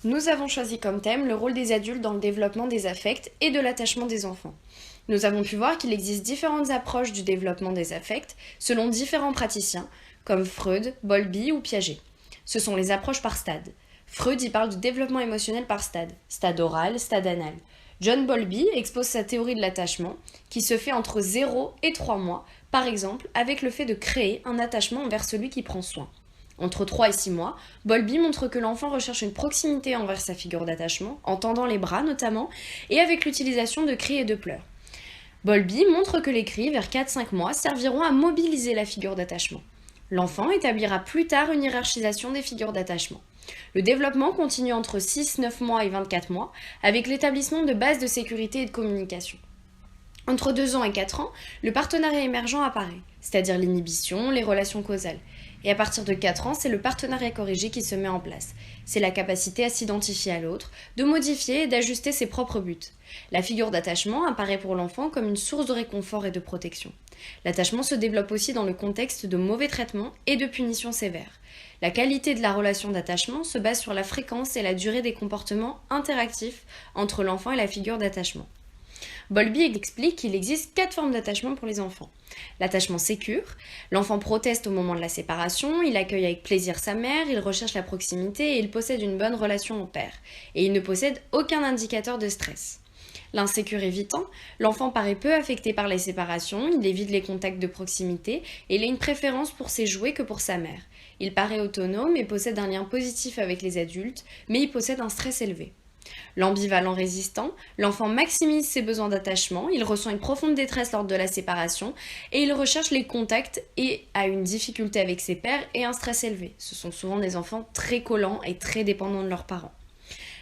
Nous avons choisi comme thème le rôle des adultes dans le développement des affects et de l'attachement des enfants. Nous avons pu voir qu'il existe différentes approches du développement des affects selon différents praticiens, comme Freud, Bowlby ou Piaget. Ce sont les approches par stade. Freud y parle du développement émotionnel par stade, stade oral, stade anal. John Bowlby expose sa théorie de l'attachement, qui se fait entre 0 et 3 mois, par exemple avec le fait de créer un attachement envers celui qui prend soin. Entre 3 et 6 mois, Bowlby montre que l'enfant recherche une proximité envers sa figure d'attachement, en tendant les bras notamment, et avec l'utilisation de cris et de pleurs. Bowlby montre que les cris, vers 4-5 mois, serviront à mobiliser la figure d'attachement. L'enfant établira plus tard une hiérarchisation des figures d'attachement. Le développement continue entre 6, 9 mois et 24 mois, avec l'établissement de bases de sécurité et de communication. Entre 2 ans et 4 ans, le partenariat émergent apparaît, c'est-à-dire l'inhibition, les relations causales. Et à partir de 4 ans, c'est le partenariat corrigé qui se met en place. C'est la capacité à s'identifier à l'autre, de modifier et d'ajuster ses propres buts. La figure d'attachement apparaît pour l'enfant comme une source de réconfort et de protection. L'attachement se développe aussi dans le contexte de mauvais traitements et de punitions sévères. La qualité de la relation d'attachement se base sur la fréquence et la durée des comportements interactifs entre l'enfant et la figure d'attachement. Bowlby explique qu'il existe 4 formes d'attachement pour les enfants. L'attachement sécure, l'enfant proteste au moment de la séparation, il accueille avec plaisir sa mère, il recherche la proximité et il possède une bonne relation au père. Et il ne possède aucun indicateur de stress. L'insécure évitant, l'enfant paraît peu affecté par les séparations, il évite les contacts de proximité et il a une préférence pour ses jouets que pour sa mère. Il paraît autonome et possède un lien positif avec les adultes, mais il possède un stress élevé. L'ambivalent résistant, l'enfant maximise ses besoins d'attachement, il ressent une profonde détresse lors de la séparation et il recherche les contacts et a une difficulté avec ses pairs et un stress élevé. Ce sont souvent des enfants très collants et très dépendants de leurs parents.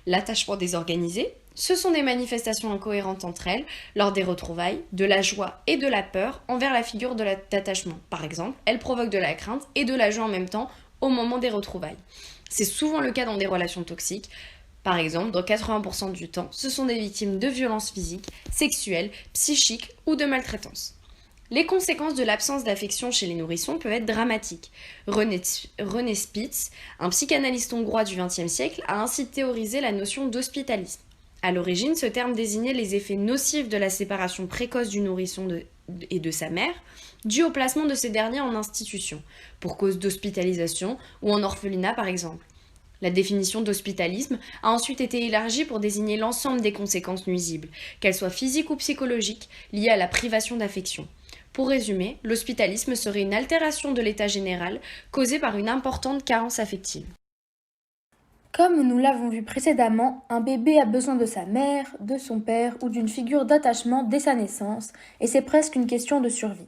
L'attachement désorganisé, ce sont des manifestations incohérentes entre elles lors des retrouvailles, de la joie et de la peur envers la figure d'attachement. Par exemple, elles provoquent de la crainte et de la joie en même temps au moment des retrouvailles. C'est souvent le cas dans des relations toxiques. Par exemple, dans 80% du temps, ce sont des victimes de violences physiques, sexuelles, psychiques ou de maltraitance. Les conséquences de l'absence d'affection chez les nourrissons peuvent être dramatiques. René Spitz, un psychanalyste hongrois du XXe siècle, a ainsi théorisé la notion d'hospitalisme. À l'origine, ce terme désignait les effets nocifs de la séparation précoce du nourrisson et de sa mère, dû au placement de ces derniers en institution, pour cause d'hospitalisation ou en orphelinat par exemple. La définition d'hospitalisme a ensuite été élargie pour désigner l'ensemble des conséquences nuisibles, qu'elles soient physiques ou psychologiques, liées à la privation d'affection. Pour résumer, l'hospitalisme serait une altération de l'état général causée par une importante carence affective. Comme nous l'avons vu précédemment, un bébé a besoin de sa mère, de son père ou d'une figure d'attachement dès sa naissance, et c'est presque une question de survie.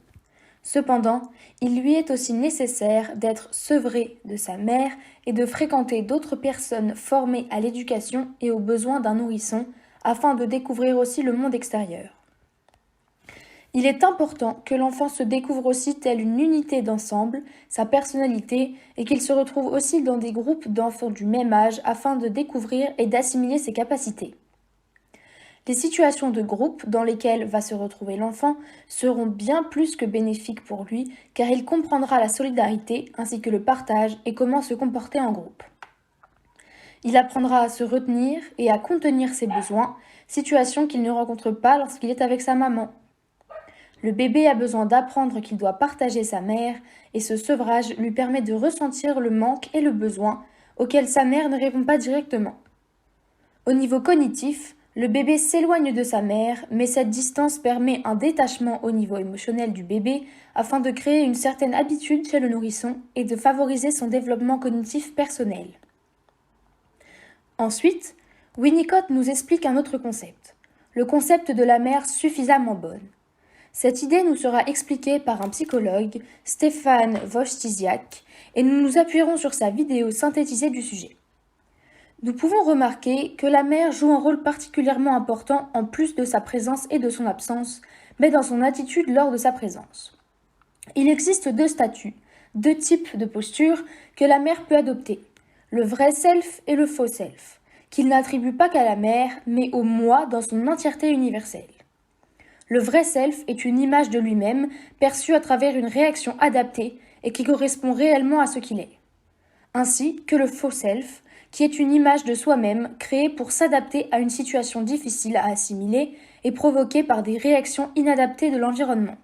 Cependant, il lui est aussi nécessaire d'être sevré de sa mère et de fréquenter d'autres personnes formées à l'éducation et aux besoins d'un nourrisson, afin de découvrir aussi le monde extérieur. Il est important que l'enfant se découvre aussi telle une unité d'ensemble, sa personnalité, et qu'il se retrouve aussi dans des groupes d'enfants du même âge afin de découvrir et d'assimiler ses capacités. Les situations de groupe dans lesquelles va se retrouver l'enfant seront bien plus que bénéfiques pour lui, car il comprendra la solidarité ainsi que le partage et comment se comporter en groupe. Il apprendra à se retenir et à contenir ses besoins, situation qu'il ne rencontre pas lorsqu'il est avec sa maman. Le bébé a besoin d'apprendre qu'il doit partager sa mère, et ce sevrage lui permet de ressentir le manque et le besoin auxquels sa mère ne répond pas directement. Au niveau cognitif, le bébé s'éloigne de sa mère, mais cette distance permet un détachement au niveau émotionnel du bébé afin de créer une certaine habitude chez le nourrisson et de favoriser son développement cognitif personnel. Ensuite, Winnicott nous explique un autre concept, le concept de la mère suffisamment bonne. Cette idée nous sera expliquée par un psychologue, Stéphane Wojtysiak, et nous nous appuierons sur sa vidéo synthétisée du sujet. Nous pouvons remarquer que la mère joue un rôle particulièrement important en plus de sa présence et de son absence, mais dans son attitude lors de sa présence. Il existe 2 statuts, 2 types de postures que la mère peut adopter, le vrai self et le faux self, qu'il n'attribue pas qu'à la mère, mais au moi dans son entièreté universelle. Le vrai self est une image de lui-même perçue à travers une réaction adaptée et qui correspond réellement à ce qu'il est. Ainsi que le faux self, qui est une image de soi-même créée pour s'adapter à une situation difficile à assimiler et provoquée par des réactions inadaptées de l'environnement.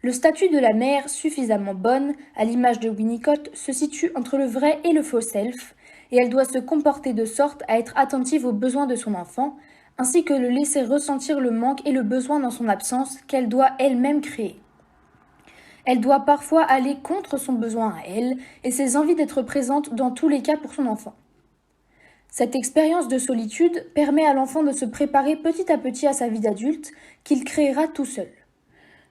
Le statut de la mère suffisamment bonne, à l'image de Winnicott, se situe entre le vrai et le faux self, et elle doit se comporter de sorte à être attentive aux besoins de son enfant, ainsi que le laisser ressentir le manque et le besoin dans son absence qu'elle doit elle-même créer. Elle doit parfois aller contre son besoin à elle et ses envies d'être présente dans tous les cas pour son enfant. Cette expérience de solitude permet à l'enfant de se préparer petit à petit à sa vie d'adulte qu'il créera tout seul.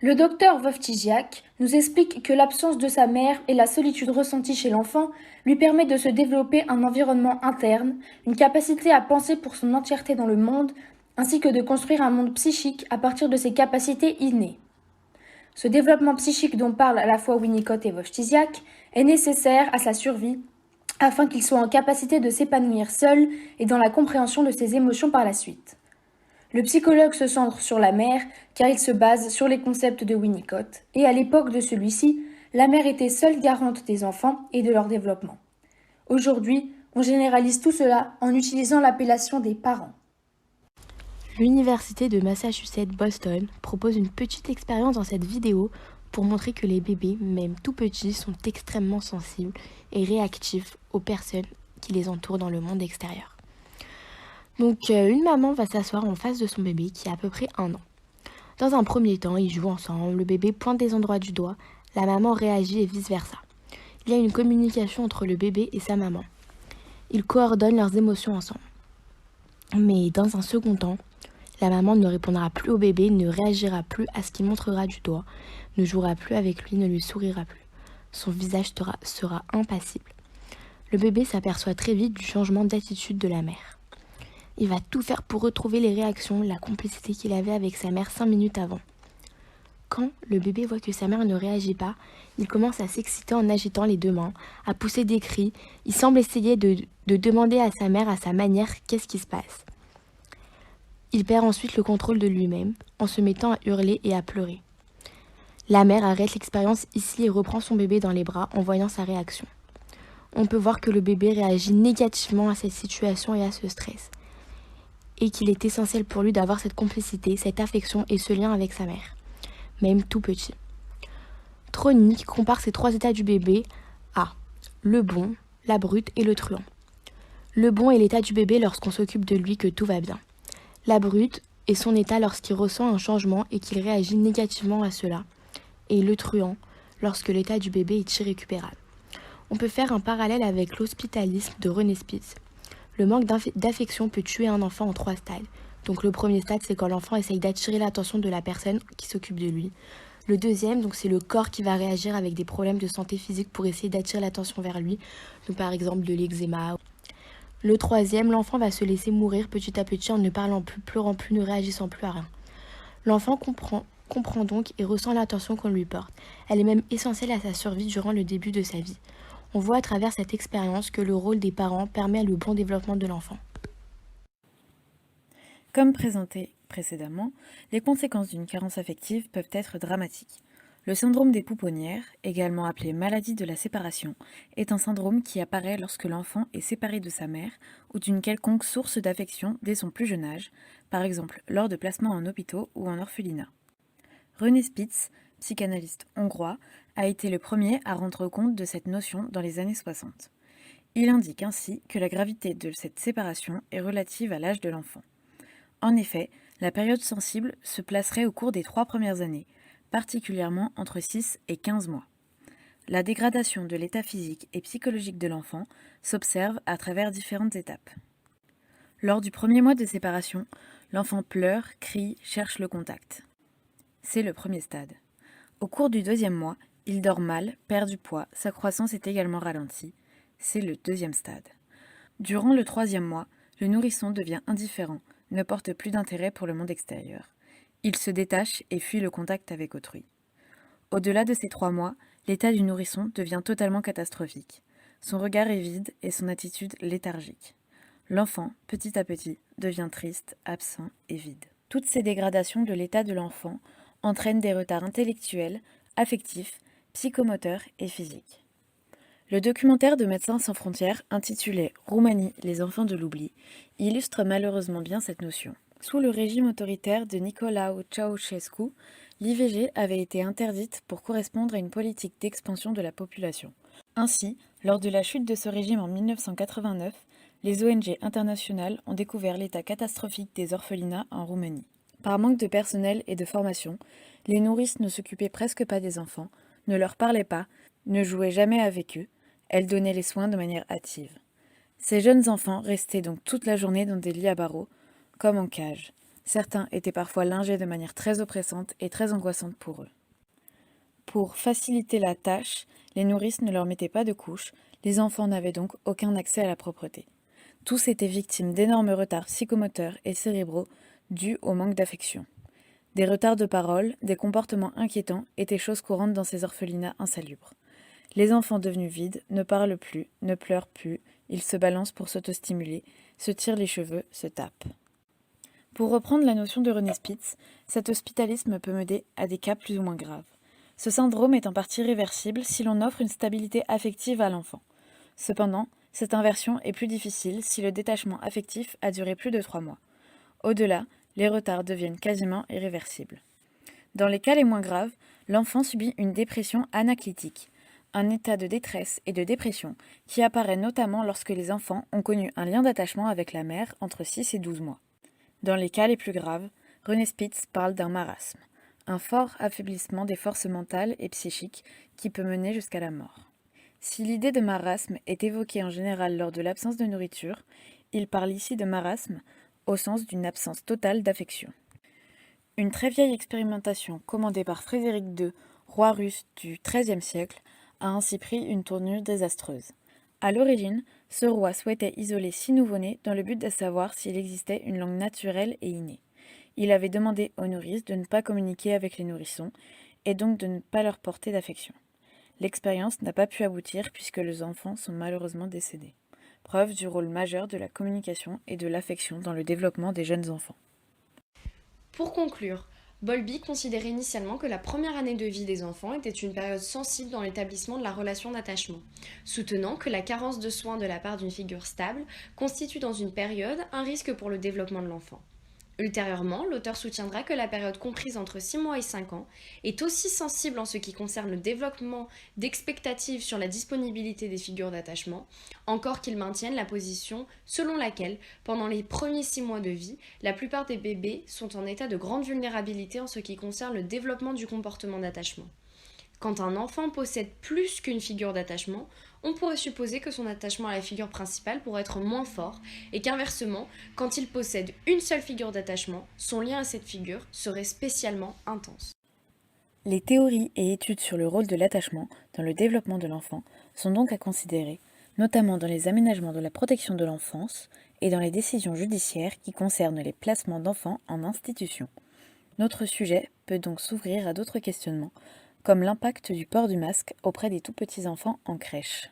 Le docteur Wojciak nous explique que l'absence de sa mère et la solitude ressentie chez l'enfant lui permet de se développer un environnement interne, une capacité à penser pour son entièreté dans le monde, ainsi que de construire un monde psychique à partir de ses capacités innées. Ce développement psychique dont parlent à la fois Winnicott et Wojciak est nécessaire à sa survie afin qu'il soit en capacité de s'épanouir seul et dans la compréhension de ses émotions par la suite. Le psychologue se centre sur la mère car il se base sur les concepts de Winnicott et à l'époque de celui-ci, la mère était seule garante des enfants et de leur développement. Aujourd'hui, on généralise tout cela en utilisant l'appellation des parents. L'université de Massachusetts Boston propose une petite expérience dans cette vidéo pour montrer que les bébés, même tout petits, sont extrêmement sensibles et réactifs aux personnes qui les entourent dans le monde extérieur. Donc une maman va s'asseoir en face de son bébé qui a à peu près 1 an. Dans un premier temps, ils jouent ensemble, le bébé pointe des endroits du doigt, la maman réagit et vice-versa. Il y a une communication entre le bébé et sa maman. Ils coordonnent leurs émotions ensemble. Mais dans un second temps, la maman ne répondra plus au bébé, ne réagira plus à ce qu'il montrera du doigt, ne jouera plus avec lui, ne lui sourira plus. Son visage sera impassible. Le bébé s'aperçoit très vite du changement d'attitude de la mère. Il va tout faire pour retrouver les réactions, la complicité qu'il avait avec sa mère 5 minutes avant. Quand le bébé voit que sa mère ne réagit pas, il commence à s'exciter en agitant les 2 mains, à pousser des cris. Il semble essayer de demander à sa mère, à sa manière, qu'est-ce qui se passe. Il perd ensuite le contrôle de lui-même, en se mettant à hurler et à pleurer. La mère arrête l'expérience ici et reprend son bébé dans les bras en voyant sa réaction. On peut voir que le bébé réagit négativement à cette situation et à ce stress, et qu'il est essentiel pour lui d'avoir cette complicité, cette affection et ce lien avec sa mère, même tout petit. Tronic compare ces 3 états du bébé à le bon, la brute et le truand. Le bon est l'état du bébé lorsqu'on s'occupe de lui, que tout va bien. La brute est son état lorsqu'il ressent un changement et qu'il réagit négativement à cela. Et le truand, lorsque l'état du bébé est irrécupérable. On peut faire un parallèle avec l'hospitalisme de René Spitz. Le manque d'affection peut tuer un enfant en 3 stades. Donc le premier stade, c'est quand l'enfant essaye d'attirer l'attention de la personne qui s'occupe de lui. Le deuxième, donc c'est le corps qui va réagir avec des problèmes de santé physique pour essayer d'attirer l'attention vers lui. Donc par exemple de l'eczéma. Le troisième, l'enfant va se laisser mourir petit à petit en ne parlant plus, pleurant plus, ne réagissant plus à rien. L'enfant comprend donc et ressent l'attention qu'on lui porte. Elle est même essentielle à sa survie durant le début de sa vie. On voit à travers cette expérience que le rôle des parents permet le bon développement de l'enfant. Comme présenté précédemment, les conséquences d'une carence affective peuvent être dramatiques. Le syndrome des pouponnières, également appelé maladie de la séparation, est un syndrome qui apparaît lorsque l'enfant est séparé de sa mère ou d'une quelconque source d'affection dès son plus jeune âge, par exemple lors de placements en hôpitaux ou en orphelinat. René Spitz, psychanalyste hongrois, a été le premier à rendre compte de cette notion dans les années 60. Il indique ainsi que la gravité de cette séparation est relative à l'âge de l'enfant. En effet, la période sensible se placerait au cours des 3 premières années, particulièrement entre 6 et 15 mois. La dégradation de l'état physique et psychologique de l'enfant s'observe à travers différentes étapes. Lors du premier mois de séparation, l'enfant pleure, crie, cherche le contact. C'est le premier stade. Au cours du 2e mois, il dort mal, perd du poids, sa croissance est également ralentie. C'est le 2e stade. Durant le 3e mois, le nourrisson devient indifférent, ne porte plus d'intérêt pour le monde extérieur. Il se détache et fuit le contact avec autrui. Au-delà de ces 3 mois, l'état du nourrisson devient totalement catastrophique. Son regard est vide et son attitude léthargique. L'enfant, petit à petit, devient triste, absent et vide. Toutes ces dégradations de l'état de l'enfant entraînent des retards intellectuels, affectifs, psychomoteurs et physiques. Le documentaire de Médecins sans frontières, intitulé Roumanie, les enfants de l'oubli, illustre malheureusement bien cette notion. Sous le régime autoritaire de Nicolae Ceausescu, l'IVG avait été interdite pour correspondre à une politique d'expansion de la population. Ainsi, lors de la chute de ce régime en 1989, les ONG internationales ont découvert l'état catastrophique des orphelinats en Roumanie. Par manque de personnel et de formation, les nourrices ne s'occupaient presque pas des enfants, ne leur parlaient pas, ne jouaient jamais avec eux, elles donnaient les soins de manière hâtive. Ces jeunes enfants restaient donc toute la journée dans des lits à barreaux, comme en cage. Certains étaient parfois lingés de manière très oppressante et très angoissante pour eux. Pour faciliter la tâche, les nourrices ne leur mettaient pas de couches, les enfants n'avaient donc aucun accès à la propreté. Tous étaient victimes d'énormes retards psychomoteurs et cérébraux dus au manque d'affection. Des retards de parole, des comportements inquiétants étaient chose courante dans ces orphelinats insalubres. Les enfants devenus vides ne parlent plus, ne pleurent plus, ils se balancent pour s'autostimuler, se tirent les cheveux, se tapent. Pour reprendre la notion de René Spitz, cet hospitalisme peut mener à des cas plus ou moins graves. Ce syndrome est en partie réversible si l'on offre une stabilité affective à l'enfant. Cependant, cette inversion est plus difficile si le détachement affectif a duré plus de 3 mois. Au-delà, les retards deviennent quasiment irréversibles. Dans les cas les moins graves, l'enfant subit une dépression anaclitique, un état de détresse et de dépression qui apparaît notamment lorsque les enfants ont connu un lien d'attachement avec la mère entre 6 et 12 mois. Dans les cas les plus graves, René Spitz parle d'un marasme, un fort affaiblissement des forces mentales et psychiques qui peut mener jusqu'à la mort. Si l'idée de marasme est évoquée en général lors de l'absence de nourriture, il parle ici de marasme au sens d'une absence totale d'affection. Une très vieille expérimentation commandée par Frédéric II, roi russe du XIIIe siècle, a ainsi pris une tournure désastreuse. À l'origine, ce roi souhaitait isoler 6 nouveau-nés dans le but de savoir s'il existait une langue naturelle et innée. Il avait demandé aux nourrices de ne pas communiquer avec les nourrissons et donc de ne pas leur porter d'affection. L'expérience n'a pas pu aboutir puisque les enfants sont malheureusement décédés. Preuve du rôle majeur de la communication et de l'affection dans le développement des jeunes enfants. Pour conclure, Bowlby considérait initialement que la première année de vie des enfants était une période sensible dans l'établissement de la relation d'attachement, soutenant que la carence de soins de la part d'une figure stable constitue dans une période un risque pour le développement de l'enfant. Ultérieurement, l'auteur soutiendra que la période comprise entre 6 mois et 5 ans est aussi sensible en ce qui concerne le développement d'expectatives sur la disponibilité des figures d'attachement, encore qu'il maintienne la position selon laquelle, pendant les premiers 6 mois de vie, la plupart des bébés sont en état de grande vulnérabilité en ce qui concerne le développement du comportement d'attachement. Quand un enfant possède plus qu'une figure d'attachement, on pourrait supposer que son attachement à la figure principale pourrait être moins fort et qu'inversement, quand il possède une seule figure d'attachement, son lien à cette figure serait spécialement intense. Les théories et études sur le rôle de l'attachement dans le développement de l'enfant sont donc à considérer, notamment dans les aménagements de la protection de l'enfance et dans les décisions judiciaires qui concernent les placements d'enfants en institution. Notre sujet peut donc s'ouvrir à d'autres questionnements, comme l'impact du port du masque auprès des tout petits enfants en crèche.